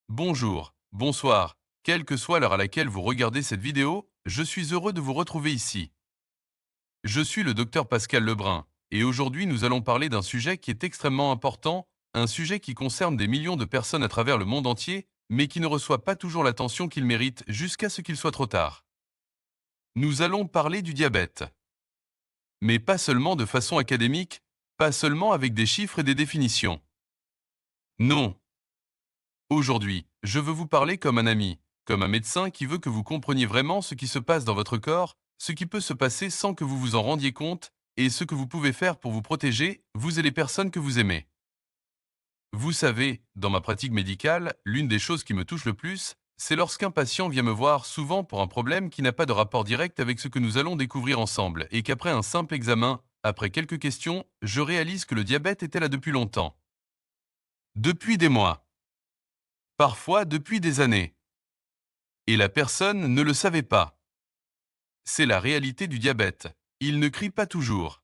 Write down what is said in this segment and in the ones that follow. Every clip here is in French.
Bonjour, bonsoir, quelle que soit l'heure à laquelle vous regardez cette vidéo, je suis heureux de vous retrouver ici. Je suis le docteur Pascal Lebrun, et aujourd'hui nous allons parler d'un sujet qui est extrêmement important, un sujet qui concerne des millions de personnes à travers le monde entier, mais qui ne reçoit pas toujours l'attention qu'il mérite jusqu'à ce qu'il soit trop tard. Nous allons parler du diabète. Mais pas seulement de façon académique, pas seulement avec des chiffres et des définitions. Non. Aujourd'hui, je veux vous parler comme un ami, comme un médecin qui veut que vous compreniez vraiment ce qui se passe dans votre corps, ce qui peut se passer sans que vous vous en rendiez compte, et ce que vous pouvez faire pour vous protéger, vous et les personnes que vous aimez. Vous savez, dans ma pratique médicale, l'une des choses qui me touche le plus, c'est lorsqu'un patient vient me voir souvent pour un problème qui n'a pas de rapport direct avec ce que nous allons découvrir ensemble, et qu'après un simple examen, après quelques questions, je réalise que le diabète était là depuis longtemps. Depuis des mois. Parfois depuis des années. Et la personne ne le savait pas. C'est la réalité du diabète. Il ne crie pas toujours.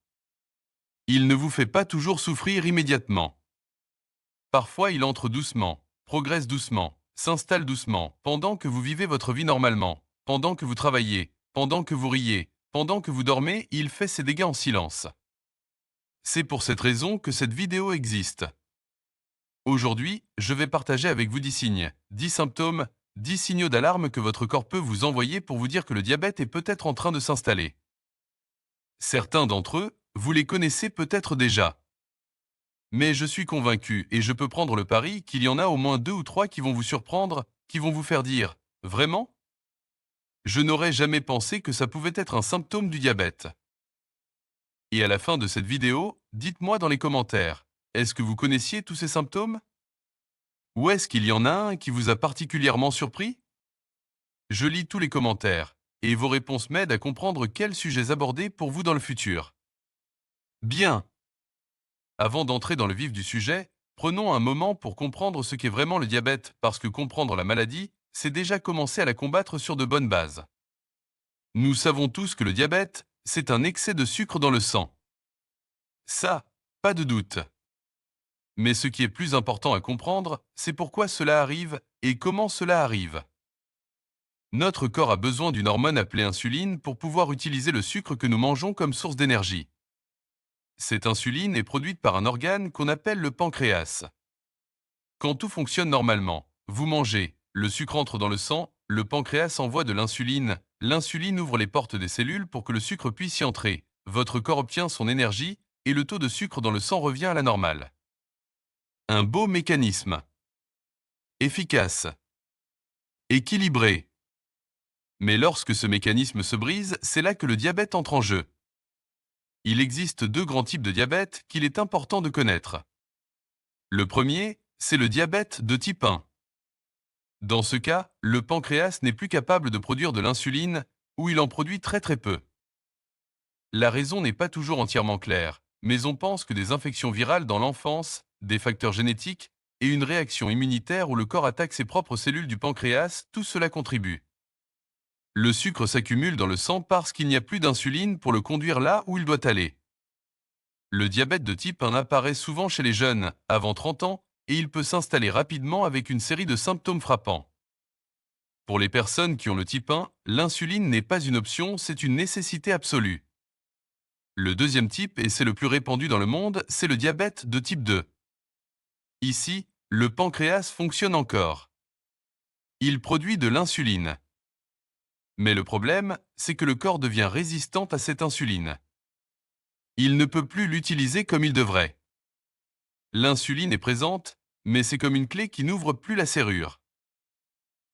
Il ne vous fait pas toujours souffrir immédiatement. Parfois il entre doucement, progresse doucement, s'installe doucement, pendant que vous vivez votre vie normalement, pendant que vous travaillez, pendant que vous riez, pendant que vous dormez, il fait ses dégâts en silence. C'est pour cette raison que cette vidéo existe. Aujourd'hui, je vais partager avec vous 10 signes, 10 symptômes, 10 signaux d'alarme que votre corps peut vous envoyer pour vous dire que le diabète est peut-être en train de s'installer. Certains d'entre eux, vous les connaissez peut-être déjà. Mais je suis convaincu, et je peux prendre le pari, qu'il y en a au moins deux ou trois qui vont vous surprendre, qui vont vous faire dire « Vraiment ?» Je n'aurais jamais pensé que ça pouvait être un symptôme du diabète. Et à la fin de cette vidéo, dites-moi dans les commentaires, est-ce que vous connaissiez tous ces symptômes? Ou est-ce qu'il y en a un qui vous a particulièrement surpris? Je lis tous les commentaires, et vos réponses m'aident à comprendre quels sujets aborder pour vous dans le futur. Bien. Avant d'entrer dans le vif du sujet, prenons un moment pour comprendre ce qu'est vraiment le diabète, parce que comprendre la maladie, c'est déjà commencer à la combattre sur de bonnes bases. Nous savons tous que le diabète, c'est un excès de sucre dans le sang. Ça, pas de doute. Mais ce qui est plus important à comprendre, c'est pourquoi cela arrive et comment cela arrive. Notre corps a besoin d'une hormone appelée insuline pour pouvoir utiliser le sucre que nous mangeons comme source d'énergie. Cette insuline est produite par un organe qu'on appelle le pancréas. Quand tout fonctionne normalement, vous mangez, le sucre entre dans le sang, le pancréas envoie de l'insuline, l'insuline ouvre les portes des cellules pour que le sucre puisse y entrer, votre corps obtient son énergie et le taux de sucre dans le sang revient à la normale. Un beau mécanisme. Efficace. Équilibré. Mais lorsque ce mécanisme se brise, c'est là que le diabète entre en jeu. Il existe deux grands types de diabète qu'il est important de connaître. Le premier, c'est le diabète de type 1. Dans ce cas, le pancréas n'est plus capable de produire de l'insuline ou il en produit très très peu. La raison n'est pas toujours entièrement claire, mais on pense que des infections virales dans l'enfance, des facteurs génétiques et une réaction immunitaire où le corps attaque ses propres cellules du pancréas, tout cela contribue. Le sucre s'accumule dans le sang parce qu'il n'y a plus d'insuline pour le conduire là où il doit aller. Le diabète de type 1 apparaît souvent chez les jeunes, avant 30 ans, et il peut s'installer rapidement avec une série de symptômes frappants. Pour les personnes qui ont le type 1, l'insuline n'est pas une option, c'est une nécessité absolue. Le deuxième type, et c'est le plus répandu dans le monde, c'est le diabète de type 2. Ici, le pancréas fonctionne encore. Il produit de l'insuline. Mais le problème, c'est que le corps devient résistant à cette insuline. Il ne peut plus l'utiliser comme il devrait. L'insuline est présente, mais c'est comme une clé qui n'ouvre plus la serrure.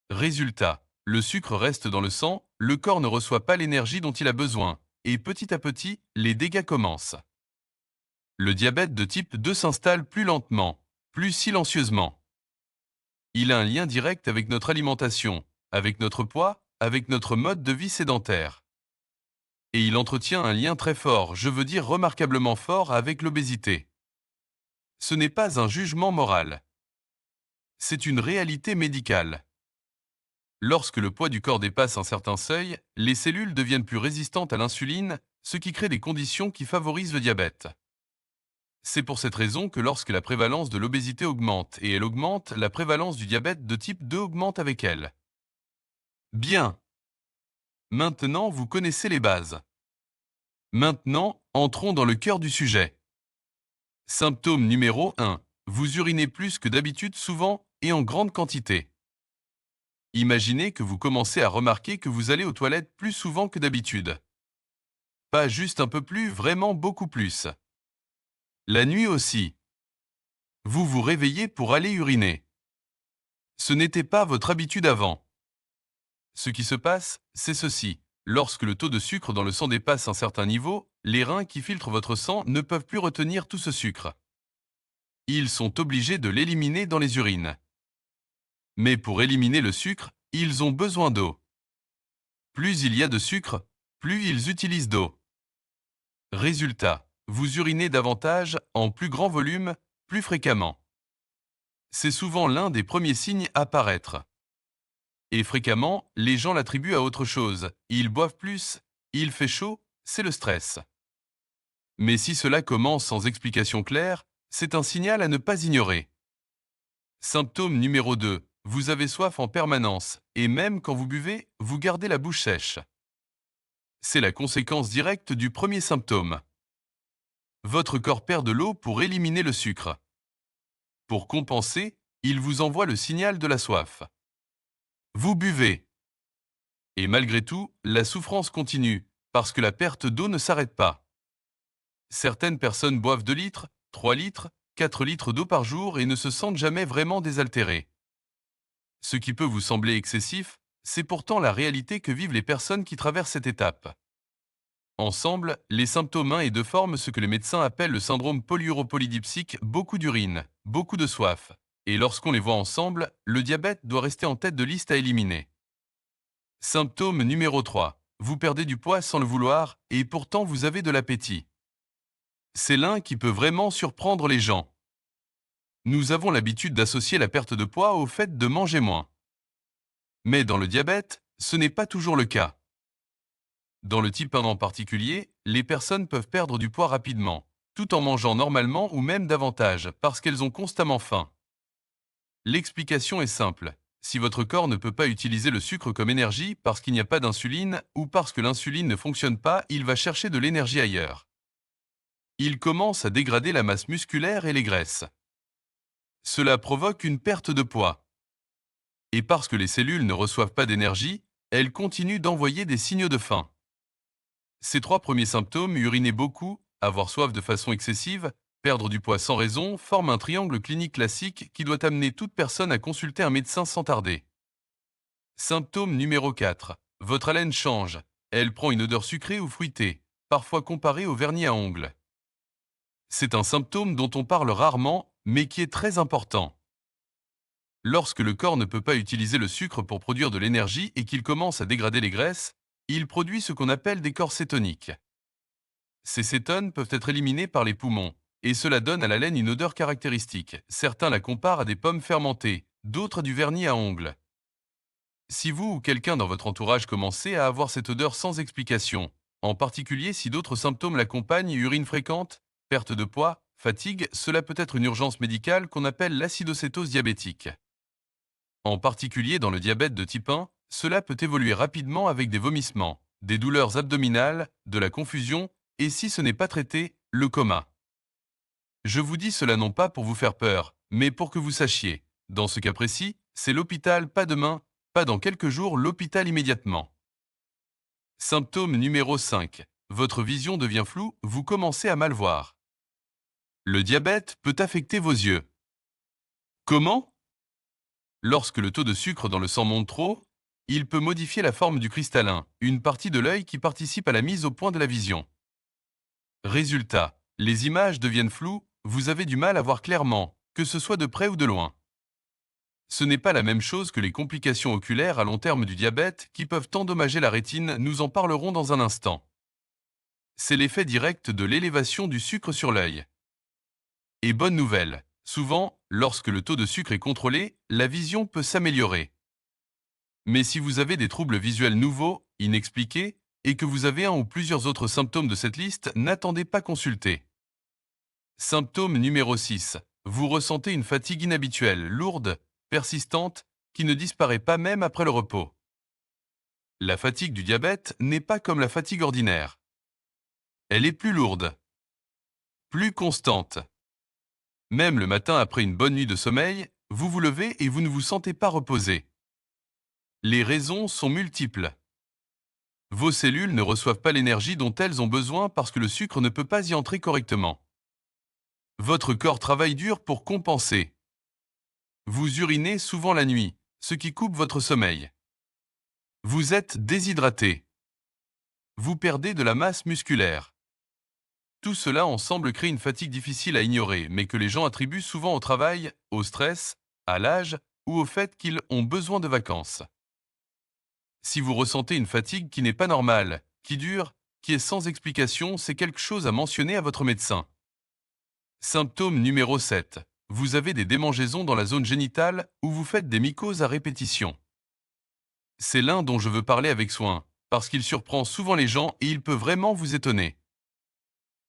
Résultat, le sucre reste dans le sang, le corps ne reçoit pas l'énergie dont il a besoin, et petit à petit, les dégâts commencent. Le diabète de type 2 s'installe plus lentement, plus silencieusement. Il a un lien direct avec notre alimentation, avec notre poids, avec notre mode de vie sédentaire. Et il entretient un lien très fort, je veux dire remarquablement fort, avec l'obésité. Ce n'est pas un jugement moral. C'est une réalité médicale. Lorsque le poids du corps dépasse un certain seuil, les cellules deviennent plus résistantes à l'insuline, ce qui crée des conditions qui favorisent le diabète. C'est pour cette raison que lorsque la prévalence de l'obésité augmente et elle augmente, la prévalence du diabète de type 2 augmente avec elle. Bien, maintenant vous connaissez les bases. Maintenant, entrons dans le cœur du sujet. Symptôme numéro 1. Vous urinez plus que d'habitude souvent et en grande quantité. Imaginez que vous commencez à remarquer que vous allez aux toilettes plus souvent que d'habitude. Pas juste un peu plus, vraiment beaucoup plus. La nuit aussi. Vous vous réveillez pour aller uriner. Ce n'était pas votre habitude avant. Ce qui se passe, c'est ceci. Lorsque le taux de sucre dans le sang dépasse un certain niveau, les reins qui filtrent votre sang ne peuvent plus retenir tout ce sucre. Ils sont obligés de l'éliminer dans les urines. Mais pour éliminer le sucre, ils ont besoin d'eau. Plus il y a de sucre, plus ils utilisent d'eau. Résultat, vous urinez davantage, en plus grand volume, plus fréquemment. C'est souvent l'un des premiers signes à apparaître. Et fréquemment, les gens l'attribuent à autre chose. Ils boivent plus, il fait chaud, c'est le stress. Mais si cela commence sans explication claire, c'est un signal à ne pas ignorer. Symptôme numéro 2. Vous avez soif en permanence, et même quand vous buvez, vous gardez la bouche sèche. C'est la conséquence directe du premier symptôme. Votre corps perd de l'eau pour éliminer le sucre. Pour compenser, il vous envoie le signal de la soif. Vous buvez. Et malgré tout, la souffrance continue, parce que la perte d'eau ne s'arrête pas. Certaines personnes boivent 2 litres, 3 litres, 4 litres d'eau par jour et ne se sentent jamais vraiment désaltérées. Ce qui peut vous sembler excessif, c'est pourtant la réalité que vivent les personnes qui traversent cette étape. Ensemble, les symptômes 1 et 2 forment ce que les médecins appellent le syndrome polyuropolydipsique, beaucoup d'urine, beaucoup de soif. Et lorsqu'on les voit ensemble, le diabète doit rester en tête de liste à éliminer. Symptôme numéro 3. Vous perdez du poids sans le vouloir et pourtant vous avez de l'appétit. C'est l'un qui peut vraiment surprendre les gens. Nous avons l'habitude d'associer la perte de poids au fait de manger moins. Mais dans le diabète, ce n'est pas toujours le cas. Dans le type 1 en particulier, les personnes peuvent perdre du poids rapidement, tout en mangeant normalement ou même davantage, parce qu'elles ont constamment faim. L'explication est simple. Si votre corps ne peut pas utiliser le sucre comme énergie parce qu'il n'y a pas d'insuline ou parce que l'insuline ne fonctionne pas, il va chercher de l'énergie ailleurs. Il commence à dégrader la masse musculaire et les graisses. Cela provoque une perte de poids. Et parce que les cellules ne reçoivent pas d'énergie, elles continuent d'envoyer des signaux de faim. Ces 3 premiers symptômes, uriner beaucoup, avoir soif de façon excessive, perdre du poids sans raison, forment un triangle clinique classique qui doit amener toute personne à consulter un médecin sans tarder. Symptôme numéro 4. Votre haleine change. Elle prend une odeur sucrée ou fruitée, parfois comparée au vernis à ongles. C'est un symptôme dont on parle rarement, mais qui est très important. Lorsque le corps ne peut pas utiliser le sucre pour produire de l'énergie et qu'il commence à dégrader les graisses, il produit ce qu'on appelle des corps cétoniques. Ces cétones peuvent être éliminés par les poumons, et cela donne à la laine une odeur caractéristique. Certains la comparent à des pommes fermentées, d'autres à du vernis à ongles. Si vous ou quelqu'un dans votre entourage commencez à avoir cette odeur sans explication, en particulier si d'autres symptômes l'accompagnent, urine fréquente, perte de poids, fatigue, cela peut être une urgence médicale qu'on appelle l'acidocétose diabétique. En particulier dans le diabète de type 1, cela peut évoluer rapidement avec des vomissements, des douleurs abdominales, de la confusion et si ce n'est pas traité, le coma. Je vous dis cela non pas pour vous faire peur, mais pour que vous sachiez. Dans ce cas précis, c'est l'hôpital pas demain, pas dans quelques jours, l'hôpital immédiatement. Symptôme numéro 5. Votre vision devient floue, vous commencez à mal voir. Le diabète peut affecter vos yeux. Comment? Lorsque le taux de sucre dans le sang monte trop, il peut modifier la forme du cristallin, une partie de l'œil qui participe à la mise au point de la vision. Résultat, les images deviennent floues, vous avez du mal à voir clairement, que ce soit de près ou de loin. Ce n'est pas la même chose que les complications oculaires à long terme du diabète qui peuvent endommager la rétine, nous en parlerons dans un instant. C'est l'effet direct de l'élévation du sucre sur l'œil. Et bonne nouvelle, souvent, lorsque le taux de sucre est contrôlé, la vision peut s'améliorer. Mais si vous avez des troubles visuels nouveaux, inexpliqués, et que vous avez un ou plusieurs autres symptômes de cette liste, n'attendez pas consulter. Symptôme numéro 6. Vous ressentez une fatigue inhabituelle, lourde, persistante, qui ne disparaît pas même après le repos. La fatigue du diabète n'est pas comme la fatigue ordinaire. Elle est plus lourde, plus constante. Même le matin après une bonne nuit de sommeil, vous vous levez et vous ne vous sentez pas reposé. Les raisons sont multiples. Vos cellules ne reçoivent pas l'énergie dont elles ont besoin parce que le sucre ne peut pas y entrer correctement. Votre corps travaille dur pour compenser. Vous urinez souvent la nuit, ce qui coupe votre sommeil. Vous êtes déshydraté. Vous perdez de la masse musculaire. Tout cela ensemble crée une fatigue difficile à ignorer, mais que les gens attribuent souvent au travail, au stress, à l'âge ou au fait qu'ils ont besoin de vacances. Si vous ressentez une fatigue qui n'est pas normale, qui dure, qui est sans explication, c'est quelque chose à mentionner à votre médecin. Symptôme numéro 7. Vous avez des démangeaisons dans la zone génitale ou vous faites des mycoses à répétition. C'est l'un dont je veux parler avec soin, parce qu'il surprend souvent les gens et il peut vraiment vous étonner.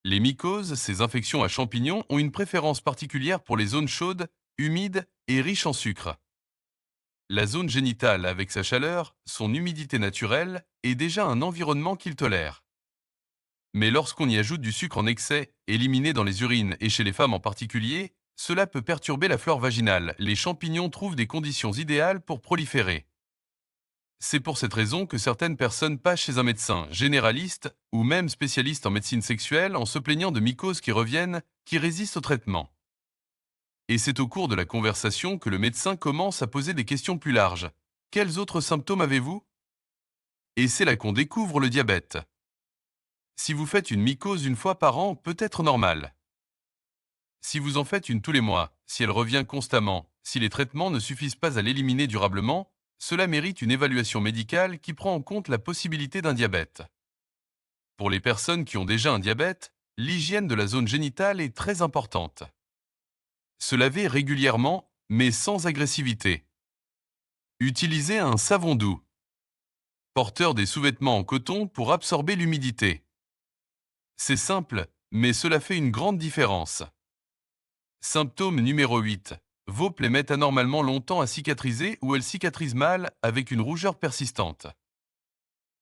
Les mycoses, ces infections à champignons, ont une préférence particulière pour les zones chaudes, humides et riches en sucre. La zone génitale, avec sa chaleur, son humidité naturelle, est déjà un environnement qu'il tolère. Mais lorsqu'on y ajoute du sucre en excès, éliminé dans les urines et chez les femmes en particulier, cela peut perturber la flore vaginale. Les champignons trouvent des conditions idéales pour proliférer. C'est pour cette raison que certaines personnes passent chez un médecin, généraliste ou même spécialiste en médecine sexuelle en se plaignant de mycoses qui reviennent, qui résistent au traitement. Et c'est au cours de la conversation que le médecin commence à poser des questions plus larges. Quels autres symptômes avez-vous? Et c'est là qu'on découvre le diabète. Si vous faites une mycose une fois par an, peut être normal. Si vous en faites une tous les mois, si elle revient constamment, si les traitements ne suffisent pas à l'éliminer durablement, cela mérite une évaluation médicale qui prend en compte la possibilité d'un diabète. Pour les personnes qui ont déjà un diabète, l'hygiène de la zone génitale est très importante. Se laver régulièrement, mais sans agressivité. Utilisez un savon doux. Porteur des sous-vêtements en coton pour absorber l'humidité. C'est simple, mais cela fait une grande différence. Symptôme numéro 8. Vos plaies mettent anormalement longtemps à cicatriser ou elles cicatrisent mal avec une rougeur persistante.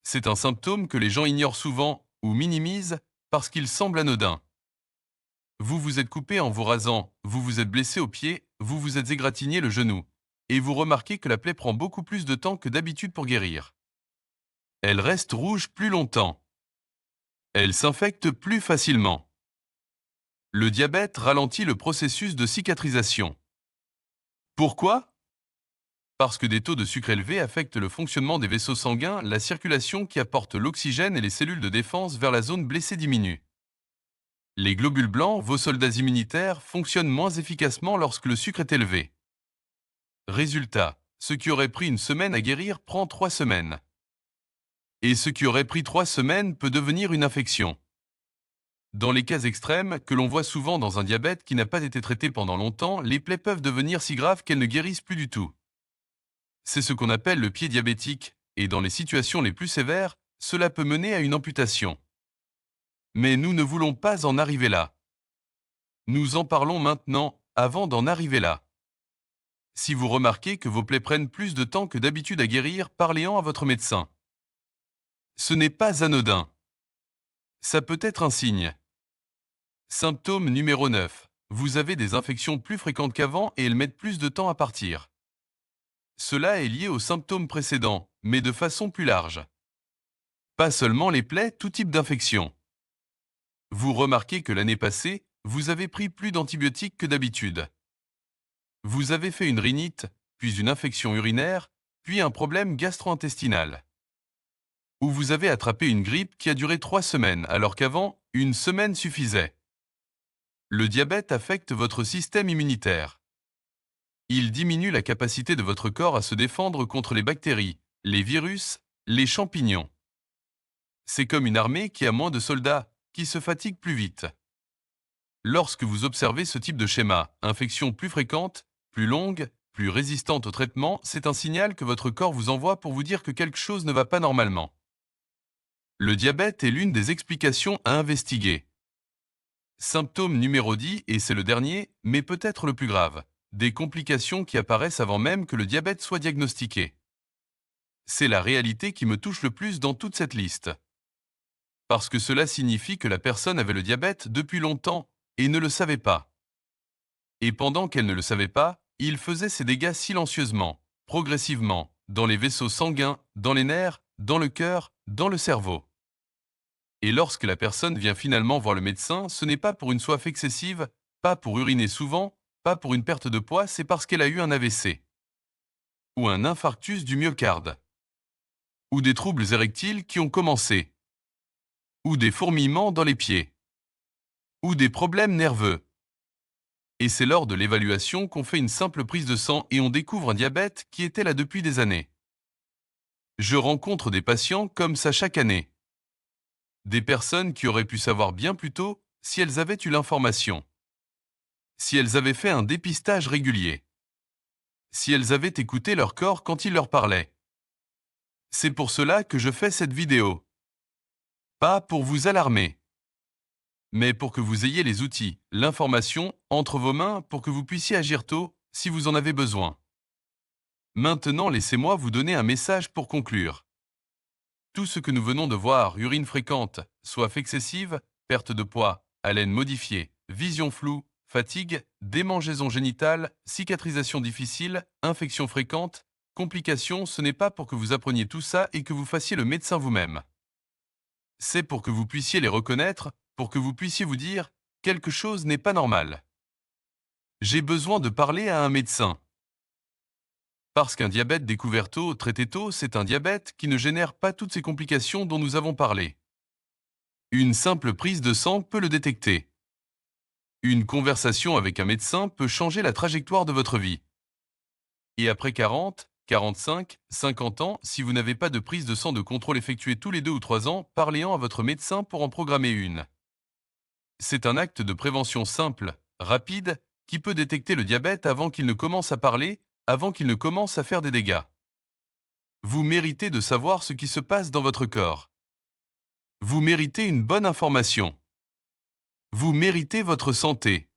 C'est un symptôme que les gens ignorent souvent ou minimisent parce qu'il semble anodin. Vous vous êtes coupé en vous rasant, vous vous êtes blessé au pied, vous vous êtes égratigné le genou, et vous remarquez que la plaie prend beaucoup plus de temps que d'habitude pour guérir. Elle reste rouge plus longtemps. Elle s'infecte plus facilement. Le diabète ralentit le processus de cicatrisation. Pourquoi? Parce que des taux de sucre élevés affectent le fonctionnement des vaisseaux sanguins, la circulation qui apporte l'oxygène et les cellules de défense vers la zone blessée diminue. Les globules blancs, vos soldats immunitaires, fonctionnent moins efficacement lorsque le sucre est élevé. Résultat, ce qui aurait pris une semaine à guérir prend 3 semaines. Et ce qui aurait pris 3 semaines peut devenir une infection. Dans les cas extrêmes, que l'on voit souvent dans un diabète qui n'a pas été traité pendant longtemps, les plaies peuvent devenir si graves qu'elles ne guérissent plus du tout. C'est ce qu'on appelle le pied diabétique, et dans les situations les plus sévères, cela peut mener à une amputation. Mais nous ne voulons pas en arriver là. Nous en parlons maintenant, avant d'en arriver là. Si vous remarquez que vos plaies prennent plus de temps que d'habitude à guérir, parlez-en à votre médecin. Ce n'est pas anodin. Ça peut être un signe. Symptôme numéro 9. Vous avez des infections plus fréquentes qu'avant et elles mettent plus de temps à partir. Cela est lié aux symptômes précédents, mais de façon plus large. Pas seulement les plaies, tout type d'infection. Vous remarquez que l'année passée, vous avez pris plus d'antibiotiques que d'habitude. Vous avez fait une rhinite, puis une infection urinaire, puis un problème gastro-intestinal. Ou vous avez attrapé une grippe qui a duré 3 semaines, alors qu'avant, une semaine suffisait. Le diabète affecte votre système immunitaire. Il diminue la capacité de votre corps à se défendre contre les bactéries, les virus, les champignons. C'est comme une armée qui a moins de soldats, qui se fatigue plus vite. Lorsque vous observez ce type de schéma, infection plus fréquente, plus longue, plus résistante au traitement, c'est un signal que votre corps vous envoie pour vous dire que quelque chose ne va pas normalement. Le diabète est l'une des explications à investiguer. Symptôme numéro 10, et c'est le dernier, mais peut-être le plus grave. Des complications qui apparaissent avant même que le diabète soit diagnostiqué. C'est la réalité qui me touche le plus dans toute cette liste. Parce que cela signifie que la personne avait le diabète depuis longtemps et ne le savait pas. Et pendant qu'elle ne le savait pas, il faisait ses dégâts silencieusement, progressivement, dans les vaisseaux sanguins, dans les nerfs, dans le cœur, dans le cerveau. Et lorsque la personne vient finalement voir le médecin, ce n'est pas pour une soif excessive, pas pour uriner souvent, pas pour une perte de poids, c'est parce qu'elle a eu un AVC. Ou un infarctus du myocarde. Ou des troubles érectiles qui ont commencé. Ou des fourmillements dans les pieds. Ou des problèmes nerveux. Et c'est lors de l'évaluation qu'on fait une simple prise de sang et on découvre un diabète qui était là depuis des années. Je rencontre des patients comme ça chaque année. Des personnes qui auraient pu savoir bien plus tôt si elles avaient eu l'information. Si elles avaient fait un dépistage régulier. Si elles avaient écouté leur corps quand il leur parlait. C'est pour cela que je fais cette vidéo. Pas pour vous alarmer, mais pour que vous ayez les outils, l'information entre vos mains pour que vous puissiez agir tôt si vous en avez besoin. Maintenant, laissez-moi vous donner un message pour conclure. Tout ce que nous venons de voir, urine fréquente, soif excessive, perte de poids, haleine modifiée, vision floue, fatigue, démangeaison génitale, cicatrisation difficile, infection fréquente, complications, ce n'est pas pour que vous appreniez tout ça et que vous fassiez le médecin vous-même. C'est pour que vous puissiez les reconnaître, pour que vous puissiez vous dire « quelque chose n'est pas normal ». J'ai besoin de parler à un médecin. Parce qu'un diabète découvert tôt, traité tôt, c'est un diabète qui ne génère pas toutes ces complications dont nous avons parlé. Une simple prise de sang peut le détecter. Une conversation avec un médecin peut changer la trajectoire de votre vie. Et après 40, 45, 50 ans, si vous n'avez pas de prise de sang de contrôle effectuée tous les 2 ou 3 ans, parlez-en à votre médecin pour en programmer une. C'est un acte de prévention simple, rapide, qui peut détecter le diabète avant qu'il ne commence à parler, avant qu'il ne commence à faire des dégâts. Vous méritez de savoir ce qui se passe dans votre corps. Vous méritez une bonne information. Vous méritez votre santé.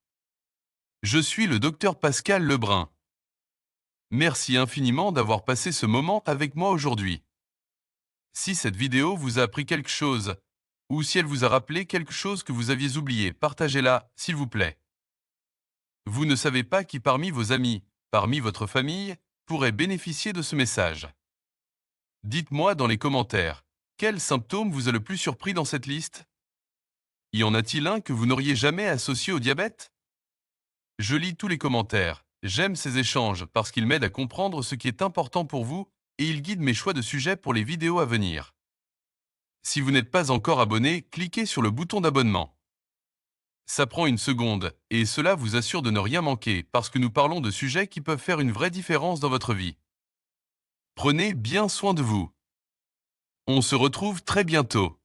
Je suis le docteur Pascal Lebrun. Merci infiniment d'avoir passé ce moment avec moi aujourd'hui. Si cette vidéo vous a appris quelque chose, ou si elle vous a rappelé quelque chose que vous aviez oublié, partagez-la, s'il vous plaît. Vous ne savez pas qui parmi vos amis, parmi votre famille, pourrait bénéficier de ce message. Dites-moi dans les commentaires, quel symptôme vous a le plus surpris dans cette liste? Y en a-t-il un que vous n'auriez jamais associé au diabète? Je lis tous les commentaires. J'aime ces échanges parce qu'ils m'aident à comprendre ce qui est important pour vous et ils guident mes choix de sujets pour les vidéos à venir. Si vous n'êtes pas encore abonné, cliquez sur le bouton d'abonnement. Ça prend une seconde et cela vous assure de ne rien manquer parce que nous parlons de sujets qui peuvent faire une vraie différence dans votre vie. Prenez bien soin de vous. On se retrouve très bientôt.